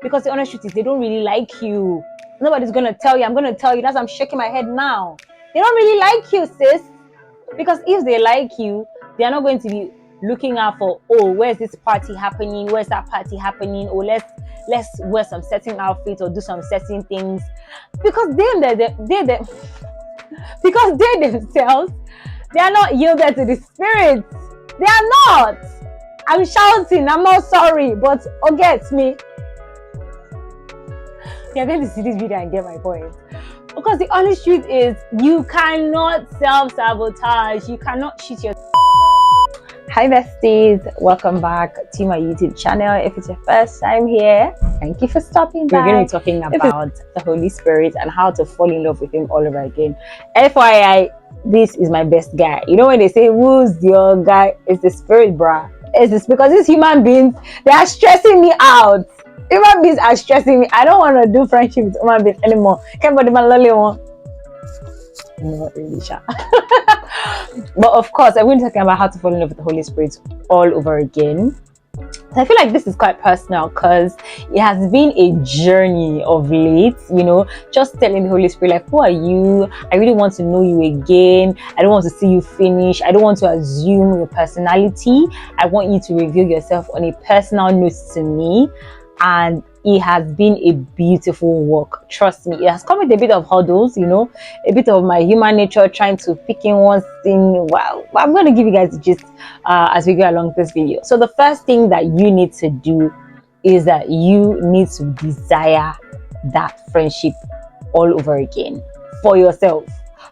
Because the honest truth is they don't really like you. Nobody's gonna tell you. I'm gonna tell you. That's why I'm shaking my head now. They don't really like you, sis. Because if they like you, they are not going to be looking out for, oh, where's this party happening? Where's that party happening? Or let's wear some certain outfits or do some certain things. Because because they themselves, they are not yielded to the spirit. They are not. I'm shouting. I'm not sorry, but get me. You're going to see this video and get my point. Because the honest truth is, you cannot self-sabotage. You cannot cheat your... Hi besties, welcome back to my YouTube channel. If it's your first time here, thank you for stopping by. We're going to be talking about the Holy Spirit and how to fall in love with Him all over again. FYI, this is my best guy. You know when they say, who's your guy? It's the Spirit, bruh. It's this, because these human beings, they are stressing me out. Human beings are stressing me. I don't want to do friendship with human beings anymore. Can't body my lonely one. Not really sure. But of course, I'm going to be talking about how to fall in love with the Holy Spirit all over again. I feel like this is quite personal because it has been a journey of late, you know, just telling the Holy Spirit, like, who are you? I really want to know you again. I don't want to see you finish. I don't want to assume your personality. I want you to reveal yourself on a personal note to me. And it has been a beautiful walk. Trust me, it has come with a bit of hurdles, you know, a bit of my human nature trying to pick in one thing. Wow, I'm going to give you guys the gist as we go along this video. So the first thing that you need to do is that you need to desire that friendship all over again for yourself.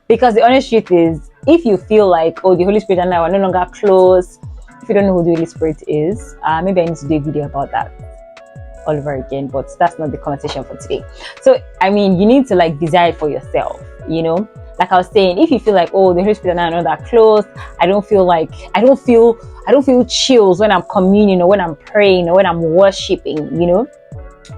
Because the honest truth is, if you feel like, oh, the Holy Spirit and I are no longer close, if you don't know who the Holy Spirit is, maybe I need to do a video about that all over again, but that's not the conversation for today. So I mean, you need to like desire it for yourself, you know. Like I was saying, if you feel like, oh, the Holy Spirit and I are not that close, I don't feel chills when I'm communing or when I'm praying or when I'm worshiping, you know,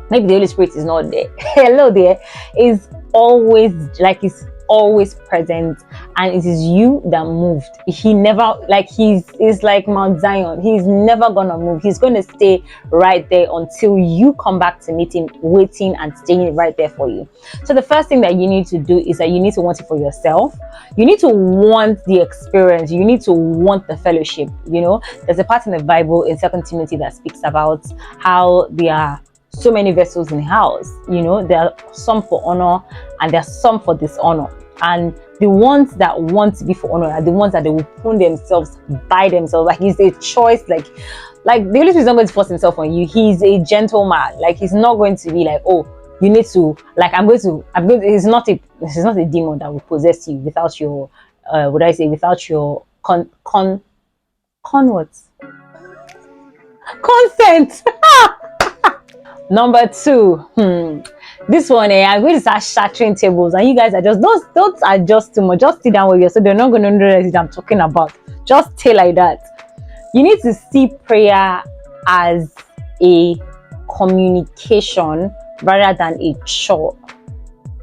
maybe the Holy Spirit is not there. Hello there. Is always like, it's always present, and it is you that moved. He never, like, he's like Mount Zion. He's never gonna move. He's gonna stay right there until you come back to meet him, waiting and staying right there for you. So the first thing that you need to do is that you need to want it for yourself. You need to want the experience. You need to want the fellowship. You know, there's a part in the Bible in 2 Timothy that speaks about how there are so many vessels in the house. You know, there are some for honor and there are some for dishonor. And the ones that want to be for honor are the ones that they will prune themselves by themselves. Like, it's a choice. Like the Holy Spirit is not going to force himself on you. He's a gentleman. Like, he's not going to be like, oh, you need to, like, it's not a demon that will possess you without your without your consent. Number two, this one, I'm going to start shattering tables, and you guys are just don't adjust too much. Just sit down with you, so they're not going to know what I'm talking about. Just stay like that. You need to see prayer as a communication rather than a chore.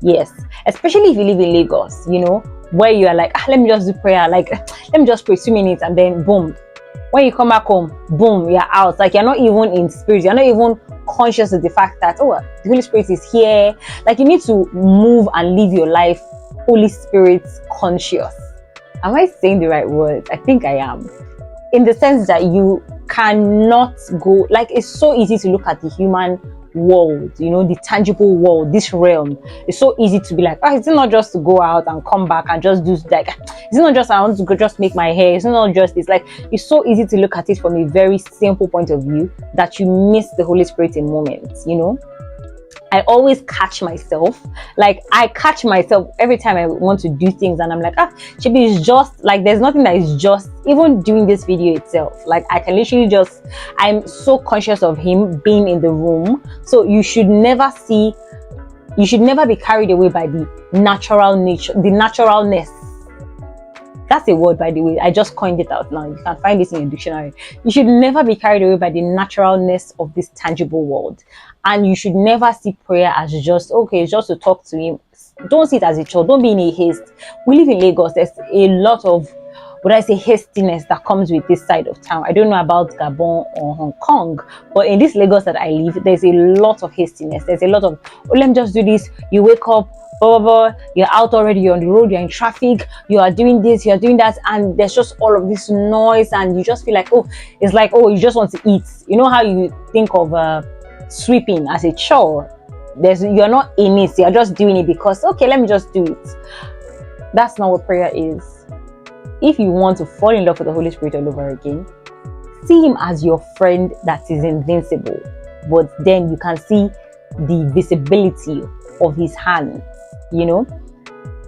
Yes, especially if you live in Lagos, you know, where you are like, let me just do prayer, like, let me just pray 2 minutes, and then boom. When you come back home, boom, you're out. Like, you're not even in spirit. You're not even conscious of the fact that, oh, the Holy Spirit is here. Like, you need to move and live your life Holy Spirit conscious. Am I saying the right words? I think I am. In the sense that you cannot go, like, it's so easy to look at the human world, you know, the tangible world, this realm. It's so easy to be like, oh, it's not just to go out and come back and just do, like, it's not just I want to go just make my hair. It's not just this. Like, it's so easy to look at it from a very simple point of view that you miss the Holy Spirit in moments, you know. I always catch myself, like, I catch myself every time I want to do things, and I'm like, Chibi, is just like, there's nothing that is just, even doing this video itself, like, I can literally just, I'm so conscious of him being in the room. So you should never be carried away by the natural nature, the naturalness. That's a word, by the way. I just coined it out now. You can find this in your dictionary. You should never be carried away by the naturalness of this tangible world. And you should never see prayer as just, okay, just to talk to him. Don't see it as a chore. Don't be in a haste. We live in Lagos. There's a lot of would I say, hastiness that comes with this side of town. I don't know about Gabon or Hong Kong, but in this Lagos that I live, there's a lot of hastiness. There's a lot of, oh, let me just do this. You wake up, blah, blah, blah, you're out already, you're on the road, you're in traffic, you are doing this, you're doing that, and there's just all of this noise, and you just feel like, oh, it's like, oh, you just want to eat. You know how you think of sweeping as a chore? You're not in it, you're just doing it because, okay, let me just do it. That's not what prayer is. If you want to fall in love with the Holy Spirit all over again, see him as your friend that is invincible, but then you can see the visibility of his hand. You know,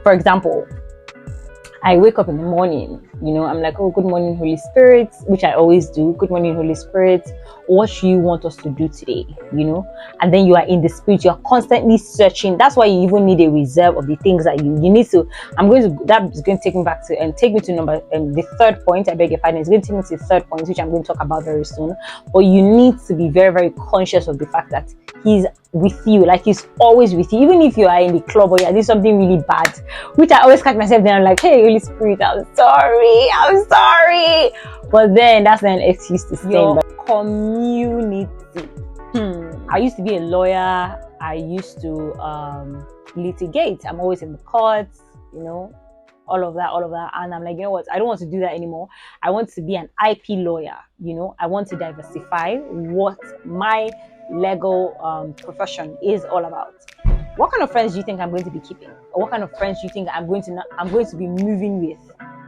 for example, I wake up in the morning, I'm like, oh, good morning, Holy Spirit, which I always do. Good morning, Holy Spirit. What do you want us to do today? And then you are in the spirit, you're constantly searching. That's why you even need a reserve of the things that you need to. That is going to take me back to and take me to the third point. I beg your pardon. It's going to take me to the third point, which I'm going to talk about very soon. But you need to be very, very conscious of the fact that he's with you, like he's always with you, even if you are in the club or you're doing something really bad, which I always catch myself then. I'm like, hey, Holy Spirit, I'm sorry. But then that's not an excuse to stay. But community. I used to be a lawyer. I used to litigate. I'm always in the courts, all of that. And I'm like, you know what? I don't want to do that anymore. I want to be an IP lawyer. I want to diversify what my legal profession is all about. What kind of friends do you think I'm going to be keeping? Or what kind of friends do you think I'm going to be moving with?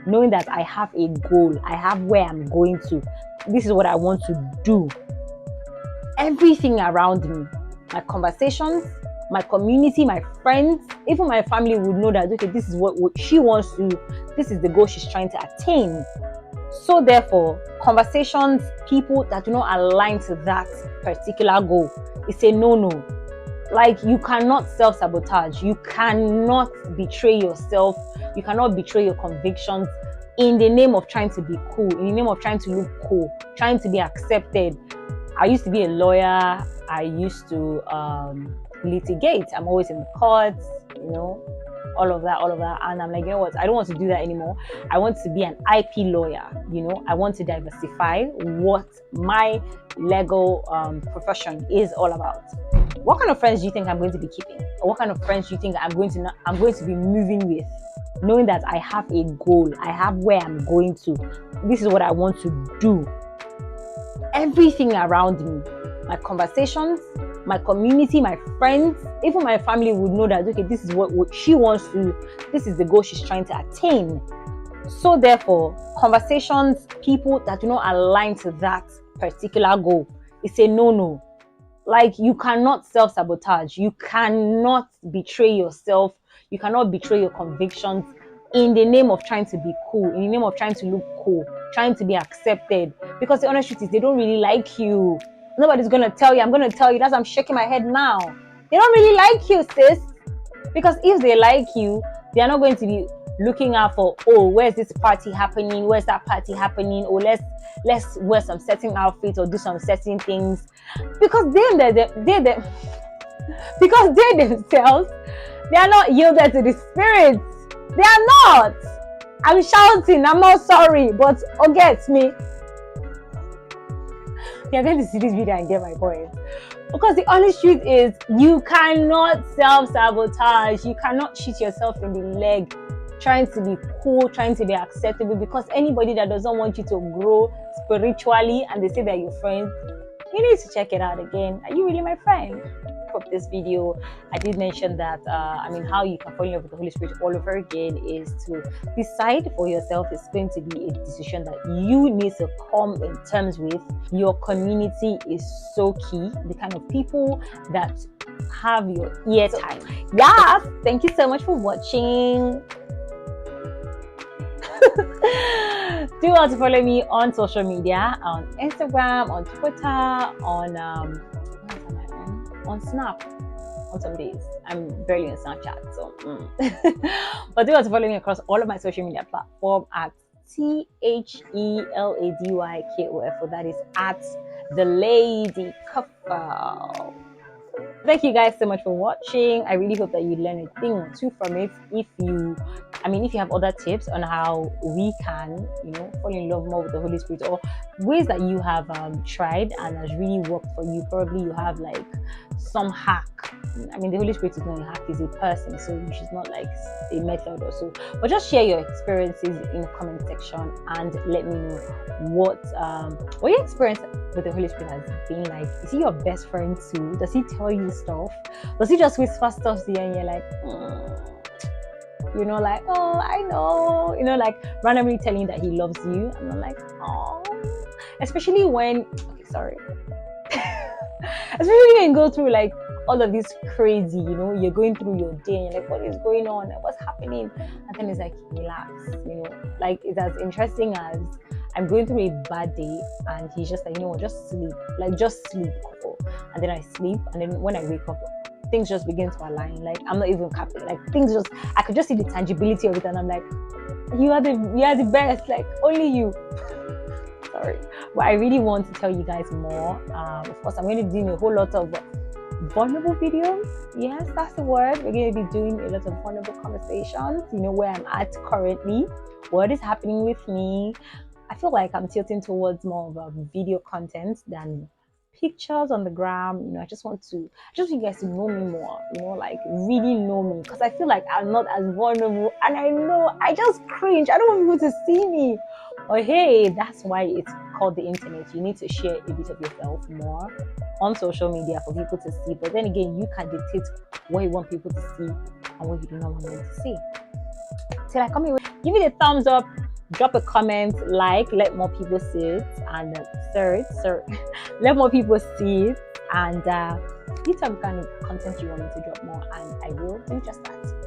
Knowing that I have a goal, I have where I'm going to. This is what I want to do. Everything around me, my conversations, my community, my friends, even my family would know that, okay, this is what she wants to, this is the goal she's trying to attain. So therefore, conversations, people that do not align to that particular goal, it's a no-no. Like, you cannot self-sabotage. You cannot betray yourself. You cannot betray your convictions in the name of trying to be cool, in the name of trying to look cool, trying to be accepted. I used to be a lawyer. I used to litigate. I'm always in the courts, all of that. And I'm like, you know what? I don't want to do that anymore. I want to be an IP lawyer. I want to diversify what my legal profession is all about. What kind of friends do you think I'm going to be keeping? Or what kind of friends do you think I'm going to be moving with? Knowing that I have a goal, I have where I'm going to. This is what I want to do. Everything around me, my conversations, my community, my friends, even my family would know that, okay, this is what she wants to, this is the goal she's trying to attain. So therefore, conversations, people that do not align to that particular goal, it's a no-no. Like, you cannot self-sabotage. You cannot betray yourself. You cannot betray your convictions in the name of trying to be cool, in the name of trying to look cool, trying to be accepted. Because the honest truth is, they don't really like you. Nobody's going to tell you. I'm going to tell you. That's why I'm shaking my head now. They don't really like you, sis. Because if they like you, they are not going to be looking out for, oh, where's this party happening? Where's that party happening? Or let's wear some certain outfits or do some certain things. Because they themselves, they are not yielded to the Spirit. They are not. I'm shouting. I'm not sorry, but get me. You're going to see this video and get my point. Because the honest truth is, you cannot self-sabotage. You cannot cheat yourself in the leg trying to be cool, trying to be acceptable. Because anybody that doesn't want you to grow spiritually and they say they're your friend, you need to check it out again. Are you really my friend? Of this video, I did mention that how you can fall in love with the Holy Spirit all over again is to decide for yourself. It's going to be a decision that you need to come in terms with. Your community is so key. The kind of people that have your ear time. Yeah, thank you so much for watching. Do want to follow me on social media, on Instagram, on Twitter, on Snap. On some days I'm barely on Snapchat, so but do want to follow me across all of my social media platforms at THELADYKOF. That is at the Lady Couple. Thank you guys so much for watching. I really hope that you learned a thing or two from it. If you I mean, if you have other tips on how we can, fall in love more with the Holy Spirit, or ways that you have tried and has really worked for you, probably you have like some hack. I mean, the Holy Spirit is not a hack; is a person, so she's not like a method or so. But just share your experiences in the comment section and let me know what your experience with the Holy Spirit has been like. Is he your best friend too? Does he tell you stuff? Does he just whisper stuff to you and you're like, like, oh, I know, like randomly telling you that he loves you? And I'm like, oh, especially when, okay, sorry. Especially when you go through like all of this crazy, you're going through your day and you're like, what is going on? What's happening? And then it's like, relax, like it's as interesting as I'm going through a bad day and he's just like, just sleep, like just sleep. And then I sleep, and then when I wake up, things just begin to align. Like I'm not even capping. Like things just, I could just see the tangibility of it, and I'm like, you are the best. Like only you. Sorry, but I really want to tell you guys more. Of course, I'm going to be doing a whole lot of vulnerable videos. Yes, that's the word. We're going to be doing a lot of vulnerable conversations. Where I'm at currently, what is happening with me. I feel like I'm tilting towards more of a video content than pictures on the gram. I just want you guys to know me more, like really know me, because I feel like I'm not as vulnerable, and I know I just cringe. I don't want people to see me. But hey, that's why it's called the internet. You need to share a bit of yourself more on social media for people to see. But then again, you can dictate what you want people to see and what you do not want them to see. Till I come here, give it a thumbs up, drop a comment, let more people see it, and let more people see it, and detail the kind of content you want me to drop more, and I will do just that.